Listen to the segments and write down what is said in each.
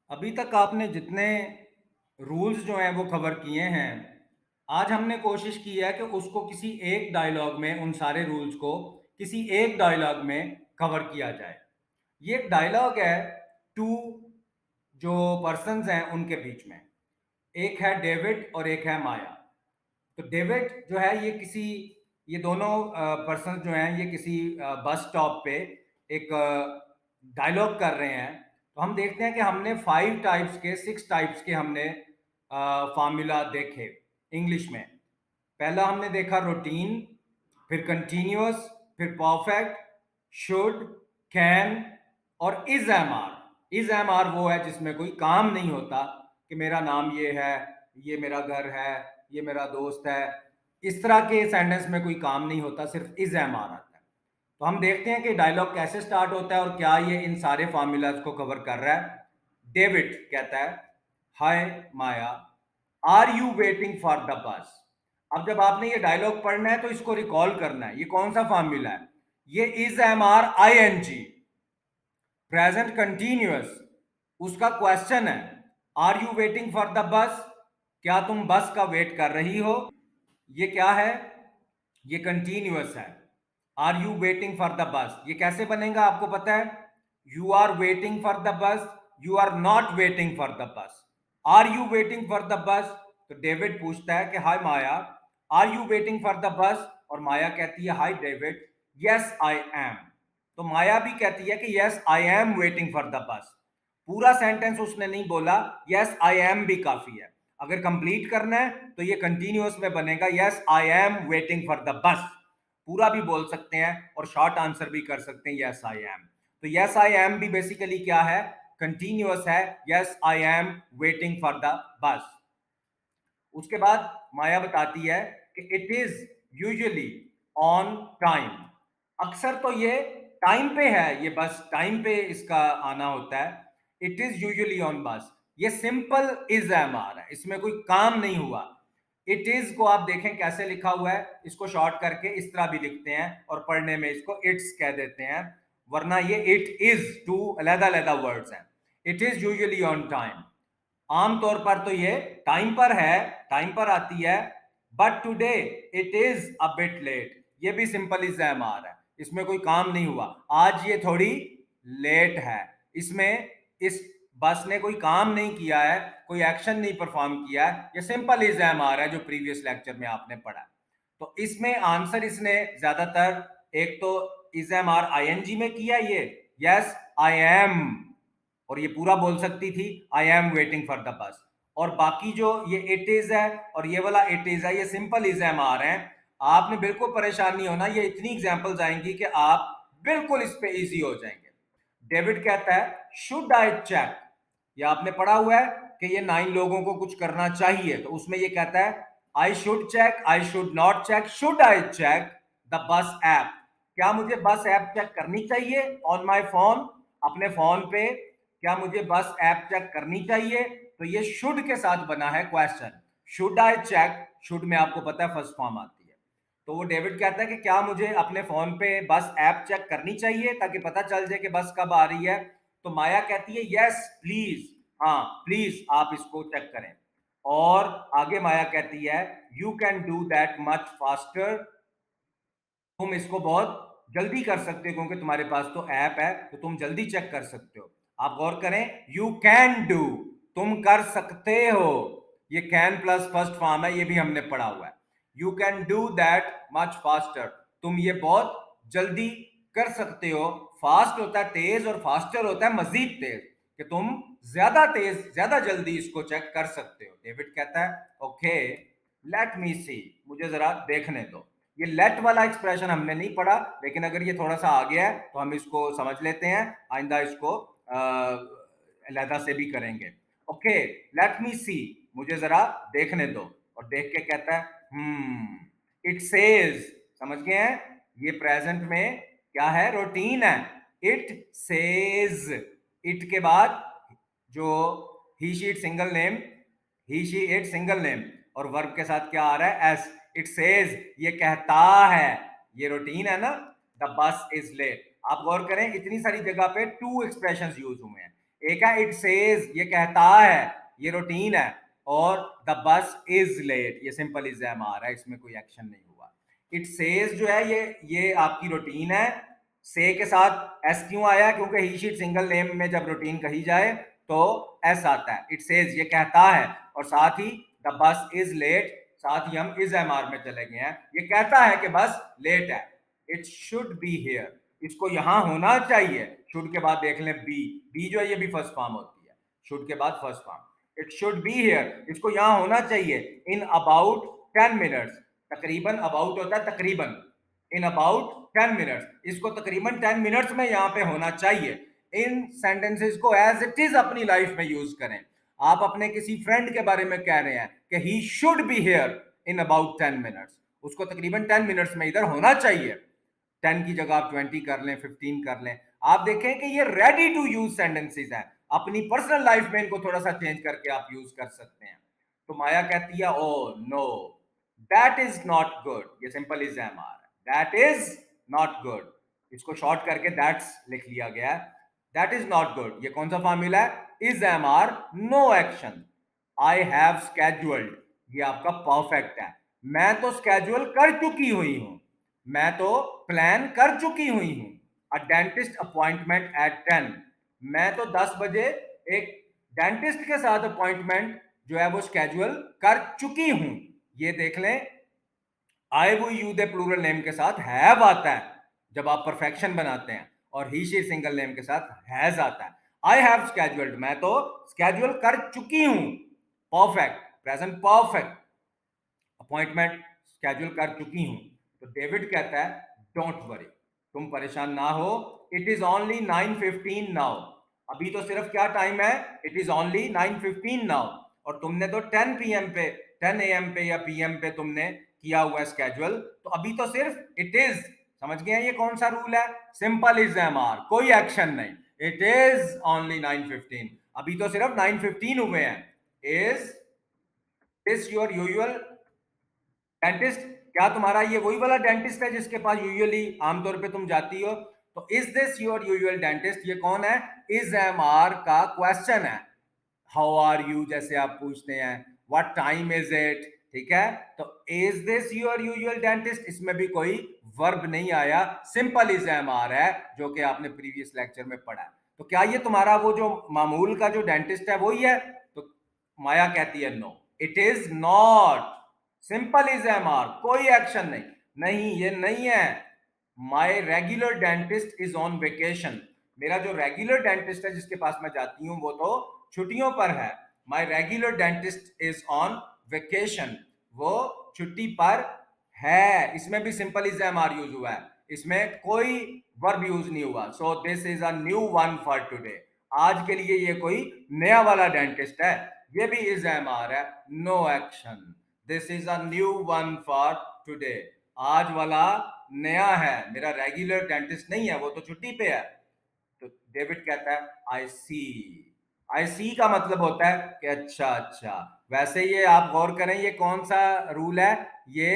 अभी तक आपने जितने रूल्स जो हैं वो कवर किए हैं, आज हमने कोशिश की है कि उसको किसी एक डायलॉग में उन सारे रूल्स को किसी एक डायलॉग में कवर किया जाए। ये एक डायलॉग है 2 जो पर्सन्स हैं उनके बीच में। एक है डेविड और एक है माया। तो डेविड जो है ये दोनों पर्सन जो हैं ये किसी बस स्टॉप पे एक डायलॉग कर रहे हैं। तो हम देखते हैं कि हमने 5 टाइप्स के 6 टाइप्स के हमने फार्मूला देखे इंग्लिश में। पहला हमने देखा रूटीन, फिर कंटिन्यूअस, फिर परफेक्ट, शुड, कैन और is am are. Is am are वो है जिसमें कोई काम नहीं होता कि मेरा नाम ये है, ये मेरा घर है, ये मेरा दोस्त है। इस तरह के सेंटेंस में कोई काम नहीं होता, सिर्फ इज एम आर आता है। तो हम देखते हैं कि डायलॉग कैसे स्टार्ट होता है और क्या ये इन सारे फॉर्मूलाज को कवर कर रहा है। डेविड कहता है, hi Maya, are you waiting for the bus. अब जब आपने ये डायलॉग पढ़ना है तो इसको रिकॉल करना है। ये कौन सा फॉर्मूला है? ये is am are I N G, present continuous. उसका क्वेश्चन है, are you waiting for the bus? क्या तुम बस का वेट कर रही हो? ये क्या है? ये कंटिन्यूअस है। Are you waiting for the bus, ये कैसे बनेगा आपको पता है? You are waiting for the bus, you are not waiting for the bus. Are you waiting for the bus? तो डेविड पूछता है कि hi Maya, are you waiting for the bus? और माया कहती है, hi David, yes I am. तो माया भी कहती है कि yes I am waiting for the बस। पूरा सेंटेंस उसने नहीं बोला, यस आई एम भी काफी है। अगर कंप्लीट करना है तो ये कंटिन्यूअस में बनेगा, yes I am waiting for the बस। पूरा भी बोल सकते हैं और शॉर्ट आंसर भी कर सकते हैं, यस आई एम। तो यस आई एम भी बेसिकली क्या है? कंटिन्यूअस है, yes I am waiting for the बस। उसके बाद माया बताती है कि it is usually on time. अक्सर तो ये टाइम पे है, ये बस टाइम पे इसका आना होता है। इट इज यूजुअली ऑन बस। ये सिंपल इज एम आर है, इसमें कोई काम नहीं हुआ। इट इज को आप देखें कैसे लिखा हुआ है, इसको शॉर्ट करके इस तरह भी लिखते हैं और पढ़ने में इसको इट्स कह देते हैं, वरना ये इट इज टू अलग-अलग वर्ड्स हैं। It is usually on time, आमतौर पर तो ये टाइम पर है, टाइम पर आती है। But today it is a bit late, ये भी सिंपल इज एम आर है, इसमें कोई काम नहीं हुआ। आज ये थोड़ी लेट है, इसमें इस बस ने कोई काम नहीं किया है, कोई एक्शन नहीं परफॉर्म किया है, ये सिंपल इज एम आर है जो प्रीवियस लेक्चर में आपने पढ़ा। तो इसमें आंसर इसने ज्यादातर एक तो is am are I N G में किया, ये यस आई एम, और ये पूरा बोल सकती थी आई am waiting for the bus. और बाकी जो ये इट इज है और ये वाला इट इज है, ये सिंपल इज एम आर है। आपने बिल्कुल परेशान नहीं होना, ये इतनी एग्जांपल्स आएंगी कि आप बिल्कुल इस पे इजी हो जाएंगे। डेविड कहता है, शुड आई चेक? ये आपने पढ़ा हुआ है कि ये 9 लोगों को कुछ करना चाहिए, तो उसमें ये कहता है I should check, I should not check, should I check the bus app? क्या मुझे बस ऐप चेक करनी चाहिए ऑन माई फोन, अपने फोन पे? क्या मुझे बस ऐप चेक करनी चाहिए? तो ये शुड के साथ बना है question. Should I check, should में आपको पता है फर्स्ट फॉर्म आती है। तो वो डेविड कहता है कि क्या मुझे अपने फोन पे बस ऐप चेक करनी चाहिए ताकि पता चल जाए कि बस कब आ रही है? तो माया कहती है यस प्लीज, हाँ प्लीज आप इसको चेक करें। और आगे माया कहती है, you can do that much faster, तुम इसको बहुत जल्दी कर सकते हो क्योंकि तुम्हारे पास तो ऐप है, तो तुम जल्दी चेक कर सकते हो। आप गौर करें, यू कैन डू, तुम कर सकते हो। ये कैन प्लस फर्स्ट फॉर्म है, ये भी हमने पढ़ा हुआ है। You can do that much faster, तुम ये बहुत जल्दी कर सकते हो। फास्ट होता है तेज और फास्टर होता है मजीद तेज, कि तुम ज्यादा तेज ज्यादा जल्दी इसको चेक कर सकते हो। डेविड कहता है ओके लेट मी सी, मुझे जरा देखने दो। ये लेट वाला एक्सप्रेशन हमने नहीं पढ़ा, लेकिन अगर ये थोड़ा सा आ गया है तो हम इसको समझ लेते हैं, आइंदा इसको अलहदा से भी करेंगे। ओके लेट मी सी, मुझे जरा देखने दो। और देख के कहता है इट सेज, समझ गए हैं? ये प्रेजेंट में क्या है? रूटीन है। इट सेज, इट के बाद जो he she it single name, he she it single name, और वर्ब के साथ क्या आ रहा है? एस। इट सेज, ये कहता है, ये रूटीन है ना, द बस इज लेट। आप गौर करें इतनी सारी जगह पे टू एक्सप्रेशंस यूज हुए हैं। एक है इट सेज, ये कहता है, ये रूटीन है, और द बस इज लेट, ये सिंपल इज एम आ रहा है, इसमें कोई एक्शन नहीं हुआ। इट सेज जो है ये आपकी रूटीन है। से के साथ एस क्यों आया? क्योंकि ही शीट सिंगल नेम में जब रूटीन कही जाए तो एस आता है। इट सेज ये कहता है, और साथ ही द बस इज लेट, साथ ही हम इज एम आर में चले गए हैं। ये कहता है कि बस लेट है। इट शुड बी हियर, इसको यहां होना चाहिए। शुड के बाद देख लें बी, बी जो है ये भी फर्स्ट फॉर्म होती है, शुड के बाद first form. It should be here, इसको यहां होना चाहिए इन अबाउट 10 मिनट्स। तकरीबन अबाउट होता है तकरीबन, इन अबाउट 10 मिनट्स, इसको तकरीबन 10 मिनट्स में यहां पे होना चाहिए। इन सेंटेंसेस को एज इट इज अपनी लाइफ में यूज करें। आप अपने किसी फ्रेंड के बारे में कह रहे हैं कि he should be here in about 10 minutes, उसको तकरीबन 10 मिनट्स में इधर होना चाहिए। 10 की जगह आप 20 कर लें, 15 कर लें। आप देखें कि ये रेडी टू यूज सेंटेंसेस हैं, अपनी पर्सनल लाइफ में इनको थोड़ा सा चेंज करके आप यूज कर सकते हैं। तो माया कहती है oh no that is not good, ये simple is am are, that is not good, इसको शॉर्ट करके दैट्स लिख लिया गया है। दैट इज नॉट गुड, ये कौन सा फॉर्मूला है? Is am are, no action. I have scheduled, ये आपका परफेक्ट है। मैं तो स्केड्यूल कर चुकी हुई हूं, मैं तो प्लान कर चुकी हुई हूं। अ डेंटिस्ट अपॉइंटमेंट एट 10, मैं तो 10 बजे एक डेंटिस्ट के साथ अपॉइंटमेंट जो है वो स्केड्यूल कर चुकी हूं। ये देख लें, आई वो यू दे प्लूरल नेम के साथ हैव आता है जब आप परफेक्शन बनाते हैं, और ही शी सिंगल नेम के साथ हैज आता है। आई हैव स्केड्यूल्ड, मैं तो स्केड्यूल कर चुकी हूं, perfect, present perfect, appointment schedule कर चुकी हूं। तो डेविड कहता है डोंट वरी, तुम परेशान ना हो, इट इज ओनली 9:15 नाउ, अभी तो सिर्फ क्या टाइम है? इट इज ओनली 9:15 नाउ, और तुमने तो 10 पीएम पे, 10 एएम पे या पीएम पे तुमने किया हुआ स्केड्यूल, तो अभी तो सिर्फ इट इज। समझ गए ये कौन सा रूल है? सिंपल इज एम आर, कोई एक्शन नहीं। इट इज ओनली 9:15, अभी तो सिर्फ 9:15 हुए हैं। Is this your usual dentist, क्या तुम्हारा ये वही वाला डेंटिस्ट है जिसके पास यूजुअली आमतौर पे तुम जाती हो? तो is this your usual dentist, ये कौन है? इज एम आर का क्वेश्चन है। हाउ आर यू जैसे आप पूछते हैं, व्हाट टाइम इज इट, ठीक है? तो is this your usual dentist, इसमें भी कोई वर्ब नहीं आया, सिंपल इज एम आर है, जो कि आपने प्रीवियस लेक्चर में पढ़ा है। तो क्या ये तुम्हारा वो जो मामूल का जो डेंटिस्ट है वही है? तो माया कहती है no it is not, simple is am are, कोई एक्शन नहीं। नहीं ये नहीं है। My regular dentist is on vacation, मेरा जो रेगुलर डेंटिस्ट है जिसके पास मैं जाती हूँ वो तो छुट्टियों पर है। My regular dentist is on vacation, वो छुट्टी पर है। इसमें भी simple is am are use हुआ है, इसमें कोई वर्ब यूज नहीं हुआ। So this is a new one for today, आज के लिए ये कोई नया वाला डेंटिस्ट है, ये भी इज एम आर है, no action. This is a new one for today, आज वाला नया है, मेरा रेगुलर डेंटिस्ट नहीं है, वो तो छुट्टी पे है। तो डेविड कहता है आई सी, आई सी का मतलब होता है कि अच्छा अच्छा। वैसे ये आप गौर करें, ये कौन सा रूल है? ये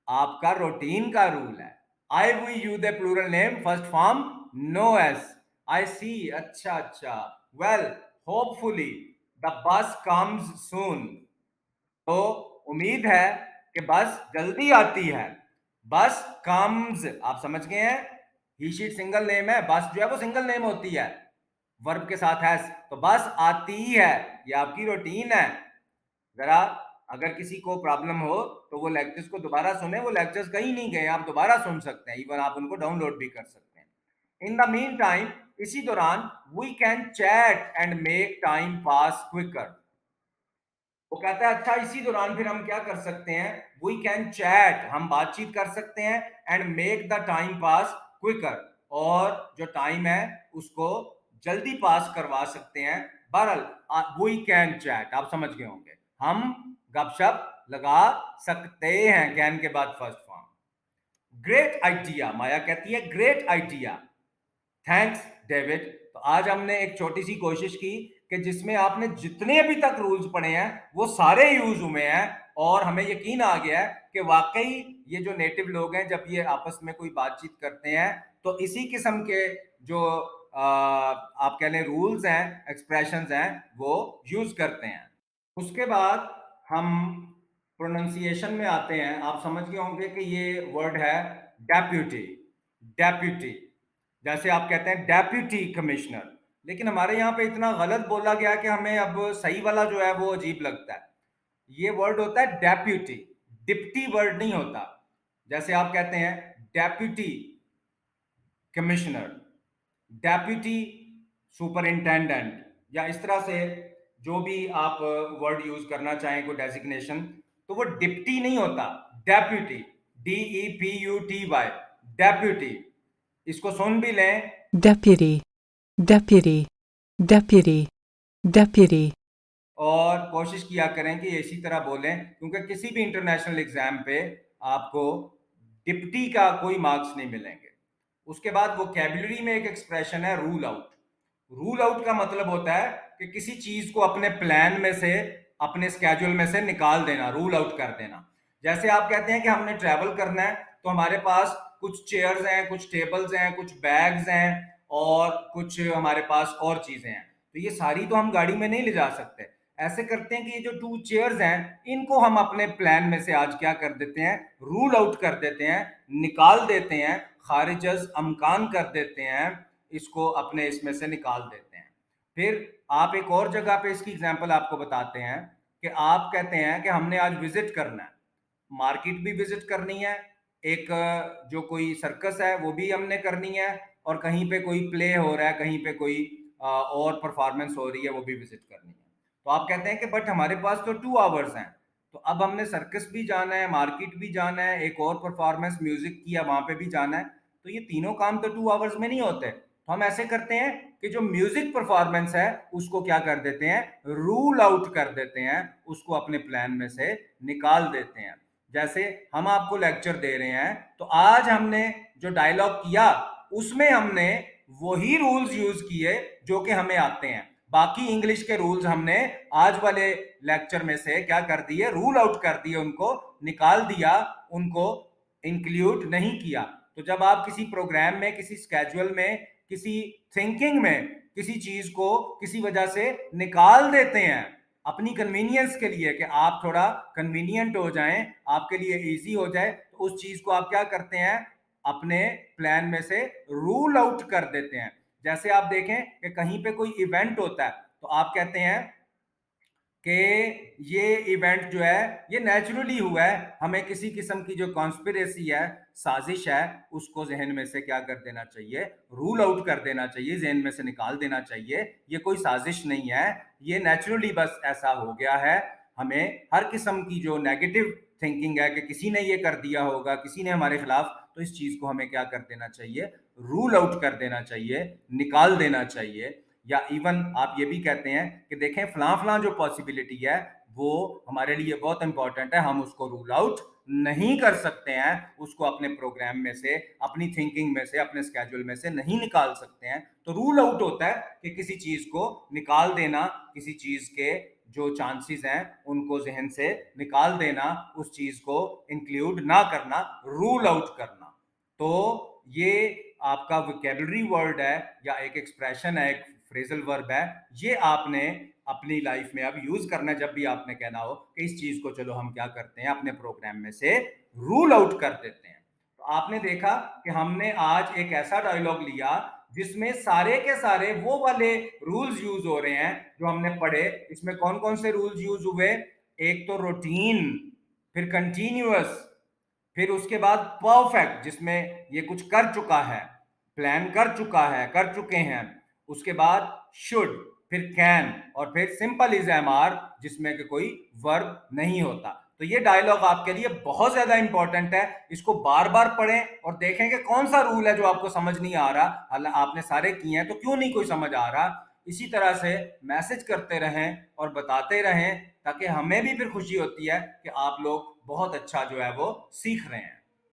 आपका रूटीन का रूल है। I we you the plural name first form no s, I see, अच्छा अच्छा। Well hopefully the bus comes soon, तो उम्मीद है कि बस जल्दी आती है। बस कम्स, आप समझ गए हैं, ही शीट सिंगल नेम है, बस जो है वो सिंगल नेम होती है, वर्ब के साथ है, तो बस आती है, ये आपकी रूटीन है। जरा अगर किसी को प्रॉब्लम हो तो वो लेक्चर्स को दोबारा सुने, वो लेक्चर्स कहीं नहीं गए, आप दोबारा सुन सकते हैं, इवन आप उनको डाउनलोड भी कर सकते हैं। इन द मीन टाइम, इसी दौरान we can chat and make time pass quicker, वो कहता है अच्छा इसी दौरान फिर हम क्या कर सकते हैं? वी कैन चैट, हम बातचीत कर सकते हैं, and make the time pass quicker, और जो टाइम है उसको जल्दी पास करवा सकते हैं। बहरहाल वी कैन चैट आप समझ गए होंगे, हम गपशप लगा सकते हैं, कैन के बाद फर्स्ट फॉर्म। ग्रेट आइडिया, माया कहती है ग्रेट आइडिया, थैंक्स डेविड। तो आज हमने एक छोटी सी कोशिश की कि जिसमें आपने जितने अभी तक रूल्स पढ़े हैं वो सारे यूज हुए हैं, और हमें यकीन आ गया है कि वाकई ये जो नेटिव लोग हैं जब ये आपस में कोई बातचीत करते हैं तो इसी किस्म के जो आप कह लें रूल्स हैं, एक्सप्रेशंस हैं, वो यूज करते हैं। उसके बाद हम प्रोनाउंसिएशन में आते हैं। आप समझ गए होंगे कि ये वर्ड है डेप्यूटी। डेप्यूटी, जैसे आप कहते हैं डेप्यूटी कमिश्नर, लेकिन हमारे यहाँ पे इतना गलत बोला गया कि हमें अब सही वाला जो है वो अजीब लगता है। ये वर्ड होता है डेप्यूटी, डिप्टी वर्ड नहीं होता। जैसे आप कहते हैं डेप्यूटी कमिश्नर, डेप्यूटी सुपरिंटेंडेंट, या इस तरह से जो भी आप वर्ड यूज करना चाहें कोई डेजिग्नेशन, तो वो डिप्टी नहीं होता, डेप्यूटी, DEPUTY, डेप्यूटी। इसको सुन भी लें, deputy, deputy, deputy, deputy, और कोशिश किया करें कि इसी तरह बोलें, क्योंकि किसी भी इंटरनेशनल एग्जाम पे आपको डिप्टी का कोई मार्क्स नहीं मिलेंगे। उसके बाद वोकैबुलरी में एक एक्सप्रेशन है रूल आउट। रूल आउट का मतलब होता है कि किसी चीज को अपने प्लान में से, अपने स्केड्यूल में से निकाल देना, रूल आउट कर देना। जैसे आप कहते हैं कि हमने ट्रैवल करना है, तो हमारे पास कुछ चेयर्स हैं, कुछ टेबल्स हैं, कुछ बैग्स हैं, और कुछ हमारे पास और चीजें हैं। तो ये सारी तो हम गाड़ी में नहीं ले जा सकते। ऐसे करते हैं कि ये जो 2 चेयर्स हैं, इनको हम अपने प्लान में से आज क्या कर देते हैं, रूल आउट कर देते हैं, निकाल देते हैं, खारिजज अमकान कर देते हैं, इसको अपने इसमें से निकाल देते हैं। फिर आप एक और जगह पे इसकी एग्जांपल आपको बताते हैं कि आप कहते हैं कि हमने आज विजिट करना है, मार्केट भी विजिट करनी है, एक जो कोई सर्कस है वो भी हमने करनी है, और कहीं पे कोई प्ले हो रहा है, कहीं पे कोई और परफॉर्मेंस हो रही है, वो भी विजिट करनी है। तो आप कहते हैं कि बट हमारे पास तो 2 आवर्स हैं, तो अब हमने सर्कस भी जाना है, मार्केट भी जाना है, एक और परफॉर्मेंस म्यूजिक की है वहां पे भी जाना है, तो ये तीनों काम तो 2 आवर्स में नहीं होते। तो हम ऐसे करते हैं कि जो म्यूजिक परफॉर्मेंस है उसको क्या कर देते हैं, रूल आउट कर देते हैं, उसको अपने प्लान में से निकाल देते हैं। जैसे हम आपको लेक्चर दे रहे हैं, तो आज हमने जो डायलॉग किया उसमें हमने वही रूल्स यूज किए जो कि हमें आते हैं। बाकी इंग्लिश के रूल्स हमने आज वाले लेक्चर में से क्या कर दिए, रूल आउट कर दिए, उनको निकाल दिया, उनको इंक्लूड नहीं किया। तो जब आप किसी प्रोग्राम में, किसी स्केड्यूल में, किसी थिंकिंग में किसी चीज को किसी वजह से निकाल देते हैं अपनी कन्वीनियंस के लिए, कि आप थोड़ा कन्वीनियंट हो जाएं, आपके लिए इजी हो जाए, तो उस चीज को आप क्या करते हैं, अपने प्लान में से रूल आउट कर देते हैं। जैसे आप देखें कि कहीं पे कोई इवेंट होता है, तो आप कहते हैं कि ये इवेंट जो है ये नेचुरली हुआ है, हमें किसी किस्म की जो कॉन्स्पिरेसी है, साजिश है, उसको जहन में से क्या कर देना चाहिए, रूल आउट कर देना चाहिए, जहन में से निकाल देना चाहिए। ये कोई साजिश नहीं है, ये नेचुरली बस ऐसा हो गया है। हमें हर किस्म की जो नेगेटिव थिंकिंग है कि किसी ने ये कर दिया होगा, किसी ने हमारे खिलाफ, तो इस चीज को हमें क्या कर देना चाहिए, रूल आउट कर देना चाहिए, निकाल देना चाहिए। या इवन आप ये भी कहते हैं कि देखें फलां फलां जो पॉसिबिलिटी है वो हमारे लिए बहुत इंपॉर्टेंट है, हम उसको रूल आउट नहीं कर सकते हैं, उसको अपने प्रोग्राम में से, अपनी थिंकिंग में से, अपने स्केड्यूल में से नहीं निकाल सकते हैं। तो रूल आउट होता है कि किसी चीज को निकाल देना, किसी चीज के जो चांसेस हैं उनको जहन से निकाल देना, उस चीज को इंक्लूड ना करना, रूल आउट करना। तो ये आपका वोकैबुलरी वर्ड है, या एक एक्सप्रेशन है, एक फ्रेजल वर्ब है। ये आपने अपनी लाइफ में अब यूज करना है, जब भी आपने कहना हो कि इस चीज को चलो हम क्या करते हैं, अपने प्रोग्राम में से रूल आउट कर देते हैं। तो आपने देखा कि हमने आज एक ऐसा डायलॉग लिया जिसमें सारे के सारे वो वाले रूल्स यूज हो रहे हैं जो हमने पढ़े। इसमें कौन कौन से रूल्स यूज हुए, एक तो रूटीन, फिर कंटिन्यूअस, फिर उसके बाद परफेक्ट जिसमें ये कुछ कर चुका है, प्लान कर चुका है, कर चुके हैं, उसके बाद शुड, फिर कैन, और फिर सिंपल इज एम आर जिसमें कि कोई वर्ब नहीं होता। तो ये डायलॉग आपके लिए बहुत ज्यादा इंपॉर्टेंट है, इसको बार बार पढ़ें और देखें कि कौन सा रूल है जो आपको समझ नहीं आ रहा, हालांकि आपने सारे किए हैं तो क्यों नहीं कोई समझ आ रहा। इसी तरह से मैसेज करते रहें और बताते रहें, ताकि हमें भी फिर खुशी होती है कि आप लोग बहुत अच्छा जो है वो सीख रहे हैं।